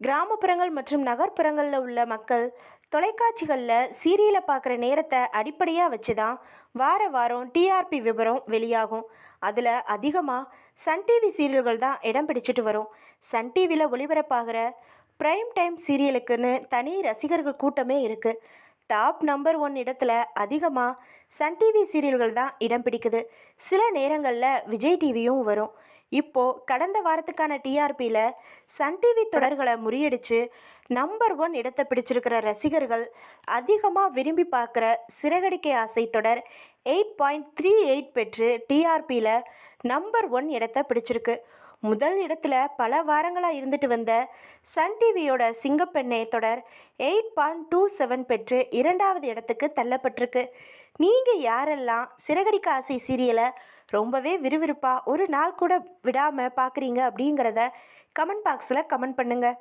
கிராமப்புறங்கள் மற்றும் நகர்ப்புறங்களில் உள்ள மக்கள் தொலைக்காட்சிகளில் சீரியலை பார்க்குற நேரத்தை அடிப்படையாக வச்சு தான் வார வாரம் டிஆர்பி விவரம் வெளியாகும். அதில் அதிகமாக சன் டிவி சீரியல்கள் தான் இடம் பிடிச்சிட்டு வரும். சன் டிவியில் ஒளிபரப்பாகிற ப்ரைம் டைம் சீரியலுக்குன்னு தனி ரசிகர்கள் கூட்டமே இருக்குது. டாப் நம்பர் 1 இடத்துல அதிகமாக சன் டிவி சீரியல்கள் தான் இடம் பிடிக்குது. சில நேரங்களில் விஜய் டிவியும் வரும். இப்போது கடந்த வாரத்துக்கான டிஆர்பியில் சன் டிவி தொடர்களை முறியடித்து நம்பர் 1 இடத்தை பிடிச்சிருக்கிற ரசிகர்கள் அதிகமாக விரும்பி பார்க்குற சிறகடிக்கை ஆசை தொடர் 8.38 பெற்று டிஆர்பியில் நம்பர் 1 இடத்தை பிடிச்சிருக்கு. முதல் இடத்துல பல வாரங்களாக இருந்துட்டு வந்த சன் டிவியோட சிங்கப்பெண்ணே தொடர் 8.27 பெற்று இரண்டாவது இடத்துக்கு தள்ளப்பட்டிருக்கு. நீங்கள் யாரெல்லாம் சிறகடிக்க ஆசை சீரியலை ரொம்பவே விறுவிறுப்பாக ஒரு நாள் கூட விடாமல் பார்க்குறீங்க அப்படிங்கிறத கமெண்ட் பாக்ஸில் கமெண்ட் பண்ணுங்கள்.